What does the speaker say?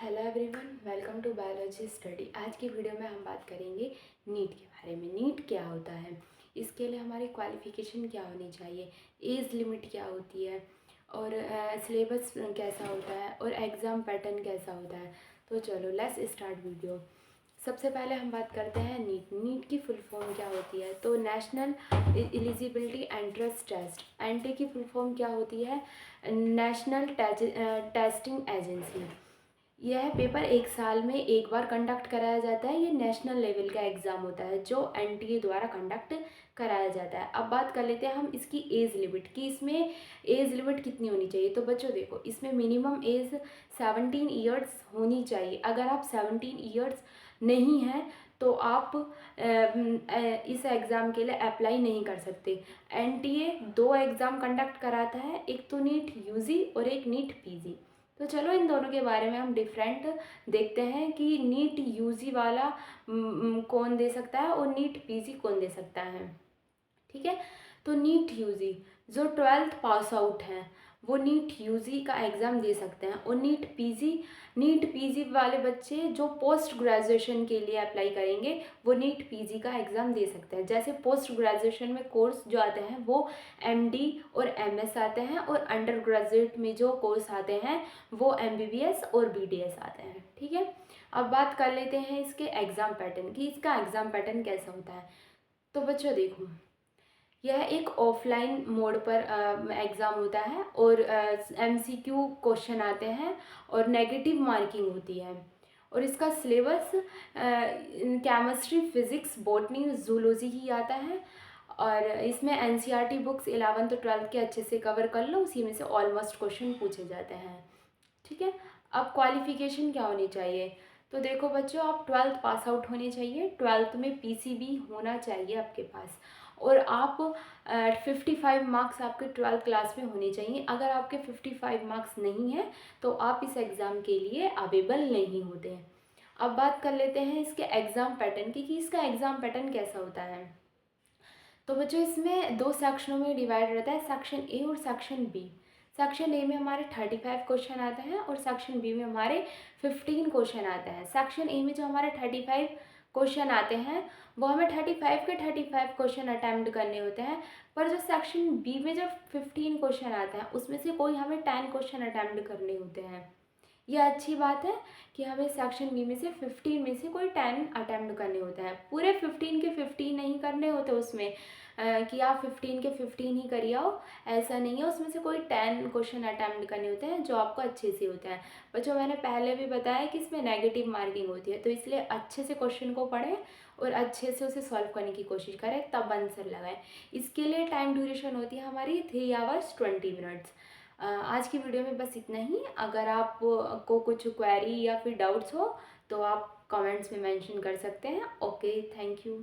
Hello everyone, welcome to biology study. आज की video में हम बात करेंगे नीट के बारे में। नीट क्या होता है, इसके लिए हमारी क्वालिफ़िकेशन क्या होनी चाहिए, एज लिमिट क्या होती है और सिलेबस कैसा होता है और एग्ज़ाम पैटर्न कैसा होता है। तो चलो लेट्स स्टार्ट वीडियो। सबसे पहले हम बात करते हैं नीट। नीट की फुल फॉर्म क्या होती है, तो national eligibility entrance test. NT की फुल फॉर्म क्या होती है, नेशनल टेस्टिंग एजेंसी। यह पेपर एक साल में एक बार कंडक्ट कराया जाता है। ये नेशनल लेवल का एग्ज़ाम होता है जो एनटीए द्वारा कंडक्ट कराया जाता है। अब बात कर लेते हैं हम इसकी एज लिमिट की। इसमें एज लिमिट कितनी होनी चाहिए, तो बच्चों देखो, इसमें मिनिमम एज 17 ईयर्स होनी चाहिए। अगर आप 17 ईयर्स नहीं हैं तो आप इस एग्ज़ाम के लिए अप्लाई नहीं कर सकते। एनटीए दो एग्ज़ाम कंडक्ट कराता है, एक तो नीट यूजी और एक नीट पीजी। तो चलो इन दोनों के बारे में हम डिफरेंट देखते हैं कि नीट यूजी वाला कौन दे सकता है और नीट पीजी कौन दे सकता है। ठीक है, तो नीट यूजी जो 12th पास आउट हैं वो नीट यूजी का एग्ज़ाम दे सकते हैं। और नीट पीजी वाले बच्चे जो पोस्ट ग्रेजुएशन के लिए अप्लाई करेंगे वो नीट पीजी का एग्ज़ाम दे सकते हैं। जैसे पोस्ट ग्रेजुएशन में कोर्स जो आते हैं वो एमडी और एमएस आते हैं, और अंडर ग्रेजुएट में जो कोर्स आते हैं वो एमबीबीएस और बीडीएस आते हैं। ठीक है, अब बात कर लेते हैं इसके एग्ज़ाम पैटर्न की। इसका एग्ज़ाम पैटर्न कैसा होता है, तो बच्चों देखो, यह एक ऑफलाइन मोड पर एग्ज़ाम होता है और एमसीक्यू क्वेश्चन आते हैं और नेगेटिव मार्किंग होती है। और इसका syllabus chemistry, physics, botany, zoology ही आता है। और इसमें एनसीईआरटी बुक्स 11th और 12th के अच्छे से कवर कर लो, उसी में से ऑलमोस्ट क्वेश्चन पूछे जाते हैं। ठीक है, अब क्वालिफ़िकेशन क्या होनी चाहिए, तो देखो बच्चों, आप 12th पास आउट होने चाहिए। 12th में पीसीबी होना चाहिए आपके पास, और आप 55 मार्क्स आपके 12th क्लास में होने चाहिए। अगर आपके 55 मार्क्स नहीं हैं तो आप इस एग्ज़ाम के लिए अवेलेबल नहीं होते हैं। अब बात कर लेते हैं इसके एग्ज़ाम पैटर्न की कि इसका एग्ज़ाम पैटर्न कैसा होता है। तो बच्चों इसमें दो सेक्शनों में डिवाइड रहता है, सेक्शन ए और सेक्शन बी। सेक्शन ए में हमारे 35 क्वेश्चन आते हैं और सेक्शन बी में हमारे 15 क्वेश्चन आते हैं। सेक्शन ए में जो हमारे 35 क्वेश्चन आते हैं वो हमें 35 के 35 क्वेश्चन अटैम्प्ट करने होते हैं। पर जो सेक्शन बी में जो 15 क्वेश्चन आते हैं उसमें से कोई हमें 10 क्वेश्चन अटैम्प्ट करने होते हैं। यह अच्छी बात है कि हमें सेक्शन बी में से 15 में से कोई 10 अटैम्प्ट करने होते हैं। पूरे 15 के 15 नहीं करने होते उसमें, कि आप 15 के 15 ही करिए आओ, ऐसा नहीं है। उसमें से कोई 10 क्वेश्चन अटैम्प्ट करने होते हैं जो आपको अच्छे से होते हैं। बच्चों मैंने पहले भी बताया कि इसमें नेगेटिव मार्किंग होती है, तो इसलिए अच्छे से क्वेश्चन को पढ़ें और अच्छे से उसे सॉल्व करने की कोशिश करें, तब आंसर लगाएं। इसके लिए टाइम ड्यूरेशन होती है हमारी 3 आवर्स 20 मिनट्स। आज की वीडियो में बस इतना ही। अगर आप को कुछ क्वेरी या फिर डाउट्स हो तो आप कमेंट्स में मेंशन कर सकते हैं। Okay, thank you.